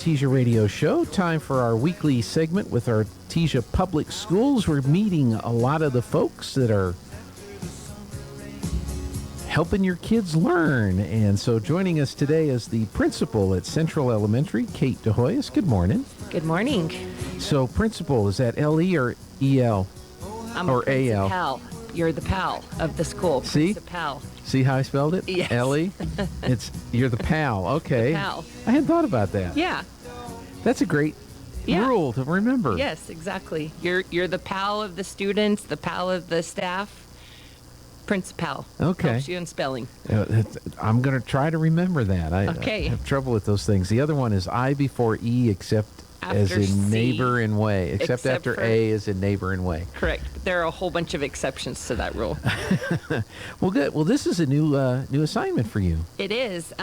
Artesia Radio Show. Time for our weekly segment with Artesia Public Schools. We're meeting a lot of the folks that are helping your kids learn. And so joining us today is the principal at Central Elementary, Kate DeHoyos. Good morning. Good morning. So principal, is that L-E or E-L? I'm or a A-L? pal. You're the pal of the school. See? Pal. See how I spelled it? Yes. L-E? You're the pal. Okay. The pal. I hadn't thought about that. Yeah. That's a great rule to remember. Yes, exactly. You're the pal of the students, the pal of the staff. Principal. Okay. Helps you in spelling. I'm going to try to remember that. I have trouble with those things. The other one is I before E, except as in C. neighbor and way. Except after for A as in neighbor and way. Correct. There are a whole bunch of exceptions to that rule. Well, good. Well, this is a new assignment for you. It is.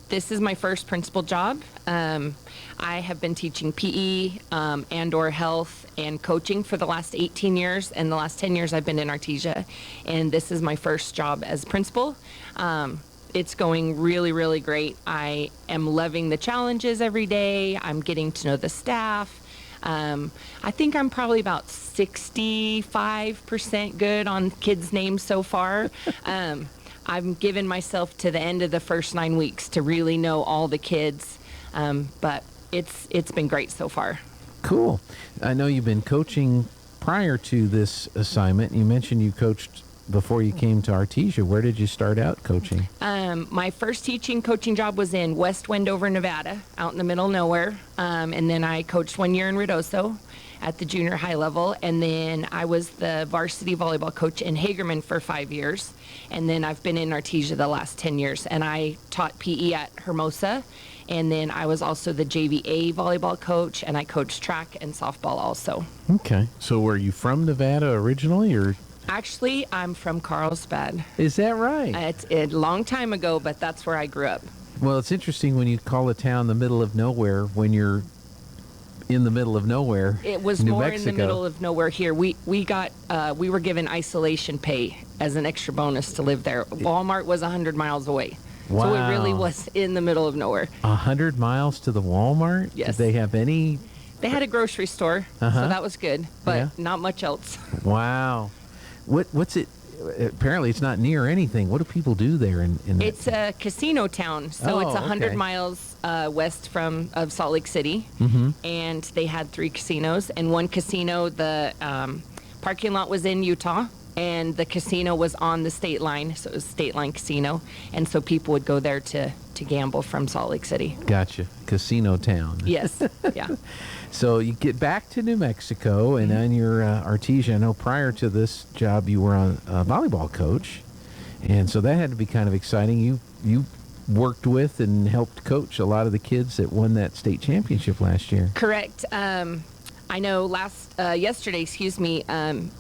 This is my first principal job. I have been teaching PE and/or health and coaching for the last 18 years, and the last 10 years I've been in Artesia, and this is my first job as principal. It's going really, really great. I am loving the challenges every day. I'm getting to know the staff. I think I'm probably about 65% good on kids' names so far. I'm giving myself to the end of the first 9 weeks to really know all the kids, but it's been great so far. Cool. I know you've been coaching prior to this assignment. You mentioned you coached before you came to Artesia. Where did you start out coaching? My first coaching job was in West Wendover, Nevada, out in the middle of nowhere. And then I coached 1 year in Ruidoso at the junior high level. And then I was the varsity volleyball coach in Hagerman for 5 years. And then I've been in Artesia the last 10 years. And I taught PE at Hermosa. And then I was also the JVA volleyball coach, and I coached track and softball also. Okay. So were you from Nevada originally, or? Actually, I'm from Carlsbad. Is that right? It's a long time ago, but that's where I grew up. Well, it's interesting when you call a town the middle of nowhere when you're in the middle of nowhere. It was New more Mexico. in the middle of nowhere here. We were given isolation pay as an extra bonus to live there. Walmart was 100 miles away. Wow. So it really was in the middle of nowhere. 100 miles to the Walmart? Yes. Did they have any? They had a grocery store, so that was good, but not much else. Wow. What's it? Apparently, it's not near anything. What do people do there? It's a casino town, so it's 100 miles west of Salt Lake City, and they had 3 casinos. And one casino, the parking lot was in Utah, and the casino was on the state line, so it was State Line Casino, and so people would go there to gamble from Salt Lake City. Gotcha. Casino town. Yes. Yeah. So you get back to New Mexico, and then you're Artesia. I know prior to this job you were a volleyball coach, and so that had to be kind of exciting. You worked with and helped coach a lot of the kids that won that state championship last year. Correct. I know yesterday,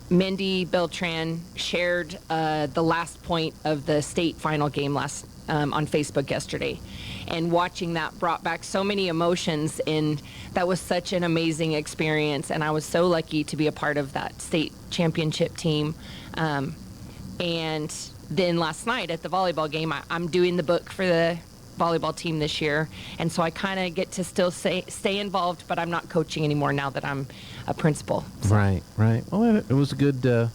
Mindy Beltran shared the last point of the state final game on Facebook yesterday. And watching that brought back so many emotions, and that was such an amazing experience. And I was so lucky to be a part of that state championship team. And then last night at the volleyball game, I'm doing the book for the volleyball team this year, and so I kind of get to still stay involved, but I'm not coaching anymore now that I'm a principal. So. Right. Well, it was a good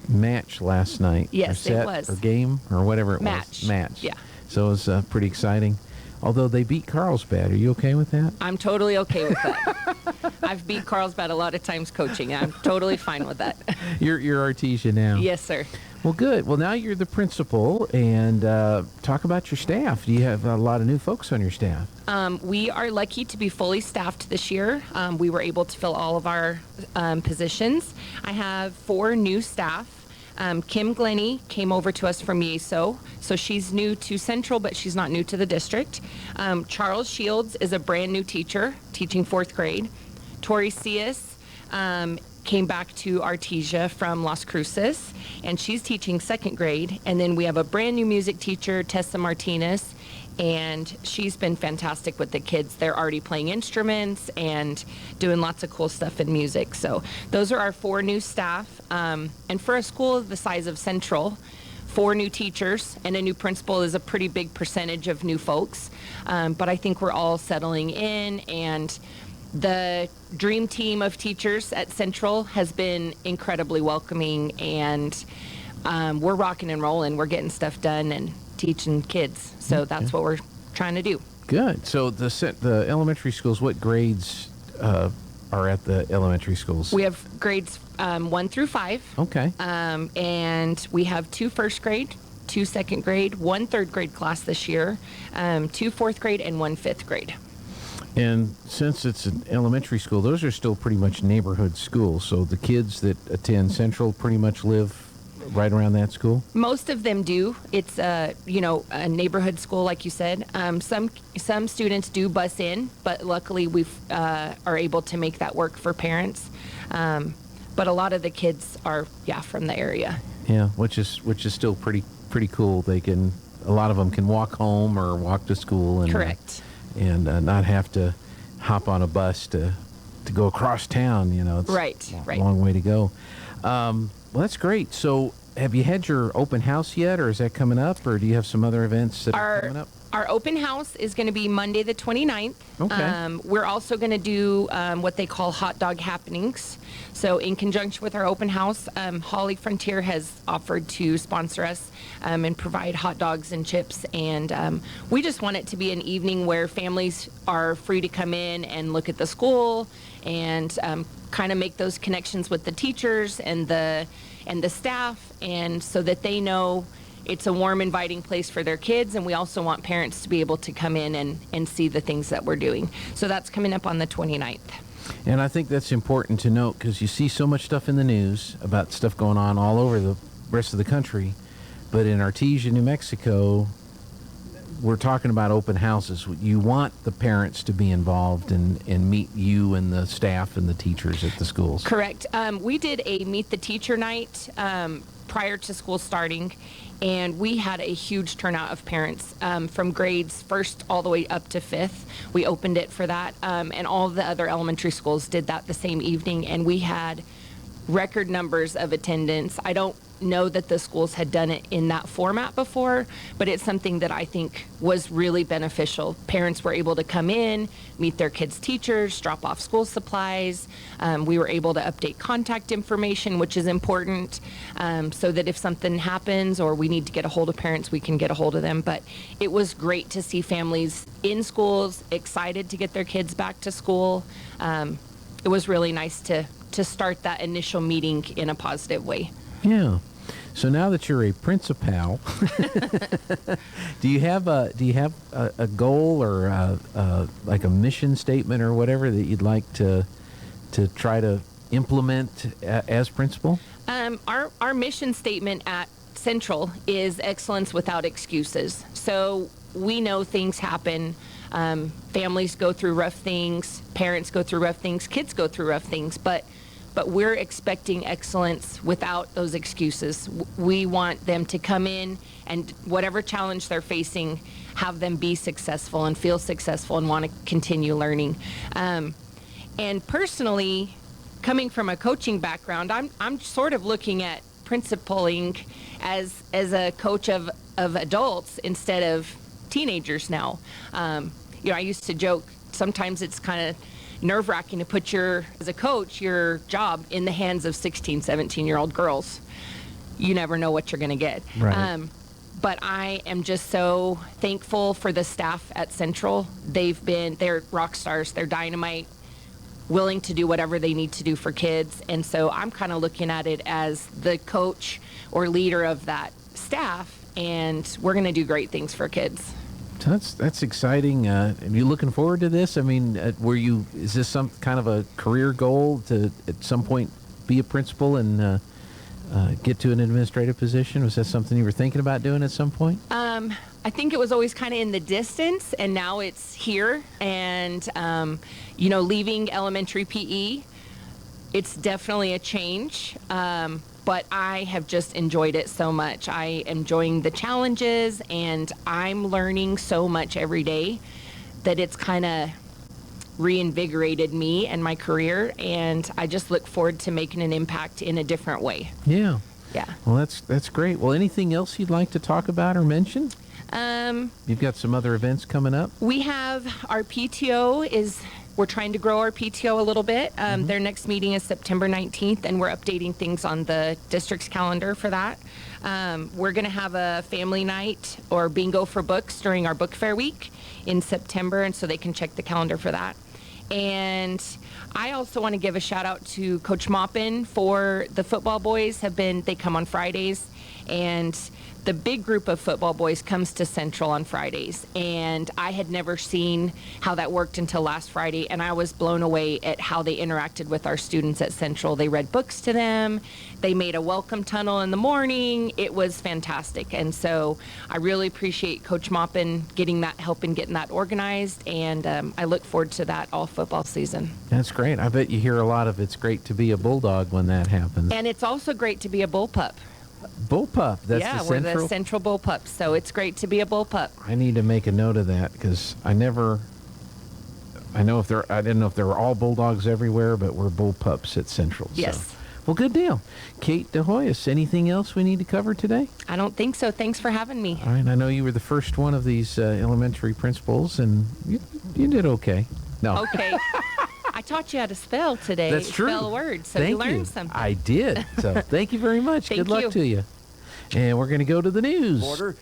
match last night. Yes, or set, it was. Or game, or whatever it was. Match. Yeah. So it was pretty exciting. Although they beat Carlsbad. Are you okay with that? I'm totally okay with that. I've beat Carlsbad a lot of times coaching. I'm totally fine with that. You're Artesia now. Yes, sir. Well, good. Well, now you're the principal, and talk about your staff. Do you have a lot of new folks on your staff? We are lucky to be fully staffed this year. We were able to fill all of our positions. I have 4 new staff. Kim Glennie came over to us from Yeso, so she's new to Central, but she's not new to the district. Charles Shields is a brand new teacher, teaching 4th grade. Tori Cias came back to Artesia from Las Cruces, and she's teaching 2nd grade. And then we have a brand new music teacher, Tessa Martinez, and she's been fantastic with the kids. They're already playing instruments and doing lots of cool stuff in music. So those are our 4 new staff. And for a school the size of Central, 4 new teachers, and a new principal is a pretty big percentage of new folks. But I think we're all settling in, and the dream team of teachers at Central has been incredibly welcoming, and we're rocking and rolling. We're getting stuff done and teaching kids. So that's what we're trying to do. Good. So the elementary schools, what grades are at the elementary schools? We have grades 1 through 5. Okay. And we have 2 first grade, 2 second grade, 1 third grade class this year, 2 fourth grade, and 1 fifth grade. And since it's an elementary school, those are still pretty much neighborhood schools. So the kids that attend Central pretty much live right around that school? Most of them do. It's a neighborhood school, like you said. Some students do bus in, but luckily we are able to make that work for parents. But a lot of the kids are from the area. Yeah, which is still pretty cool. A lot of them can walk home or walk to school and correct. And not have to hop on a bus to go across town. It's right. a long way to go. Well, that's great. So have you had your open house yet, or is that coming up, or do you have some other events that are coming up? Our open house is going to be Monday the 29th. Okay. We're also going to do what they call hot dog happenings. So in conjunction with our open house, Holly Frontier has offered to sponsor us and provide hot dogs and chips. And we just want it to be an evening where families are free to come in and look at the school and kind of make those connections with the teachers and the staff, and so that they know it's a warm, inviting place for their kids. And we also want parents to be able to come in and see the things that we're doing. So that's coming up on the 29th. And I think that's important to note, because you see so much stuff in the news about stuff going on all over the rest of the country. But in Artesia, New Mexico, we're talking about open houses. You want the parents to be involved and meet you and the staff and the teachers at the schools. Correct. We did a Meet the Teacher night prior to school starting, and we had a huge turnout of parents from grades 1st all the way up to 5th. We opened it for that, and all the other elementary schools did that the same evening, and we had record numbers of attendance. I don't know that the schools had done it in that format before, but it's something that I think was really beneficial. Parents were able to come in, meet their kids' teachers, drop off school supplies. We were able to update contact information, which is important, so that if something happens or we need to get a hold of parents, we can get a hold of them. But it was great to see families in schools, excited to get their kids back to school. It was really nice to start that initial meeting in a positive way. Yeah. So now that you're a principal, do you have a goal or like a mission statement or whatever that you'd like to try to implement as principal? Our mission statement at Central is excellence without excuses. So we know things happen. Families go through rough things. Parents go through rough things. Kids go through rough things. But we're expecting excellence without those excuses. We want them to come in and whatever challenge they're facing, have them be successful and feel successful and want to continue learning. And personally, coming from a coaching background, I'm sort of looking at principaling as a coach of adults instead of teenagers now. I used to joke, sometimes it's kind of nerve-wracking to put as a coach, your job in the hands of 16, 17-year-old girls. You never know what you're going to get. Right. But I am just so thankful for the staff at Central. They're rock stars, they're dynamite, willing to do whatever they need to do for kids. And so I'm kind of looking at it as the coach or leader of that staff, and we're going to do great things for kids. That's exciting. Are you looking forward to this? I mean, is this some kind of a career goal to at some point be a principal and get to an administrative position? Was that something you were thinking about doing at some point? I think it was always kind of in the distance, and now it's here. And, leaving elementary PE, it's definitely a change. But I have just enjoyed it so much. I am enjoying the challenges, and I'm learning so much every day that it's kind of reinvigorated me and my career, and I just look forward to making an impact in a different way. Yeah. Yeah. Well, that's great. Well, anything else you'd like to talk about or mention? You've got some other events coming up. We have our PTO we're trying to grow our PTO a little bit. Their next meeting is September 19th, and we're updating things on the district's calendar for that. We're going to have a family night or bingo for books during our book fair week in September, and so they can check the calendar for that. And I also want to give a shout out to Coach Maupin for the football boys. They come on Fridays, and the big group of football boys comes to Central on Fridays, and I had never seen how that worked until last Friday, and I was blown away at how they interacted with our students at Central. They read books to them. They made a welcome tunnel in the morning. It was fantastic, and so I really appreciate Coach Maupin helping getting that organized, and I look forward to that all football season. That's great. I bet you hear a lot of "it's great to be a Bulldog" when that happens. And it's also great to be a bullpup. Bullpup. That's yeah, the we're Central. the Central Bullpups, so it's great to be a bullpup. I need to make a note of that because I didn't know if there were all Bulldogs everywhere, but we're Bullpups at Central. Yes. So. Well, good deal. Kate DeHoyos, anything else we need to cover today? I don't think so. Thanks for having me. All right. I know you were the first one of these elementary principals, and you did okay. No. Okay. I taught you how to spell today. That's true. Spell a word, so you learned something. I did. So thank you very much. Thank Good luck you. to you. And we're going to go to the news. Order.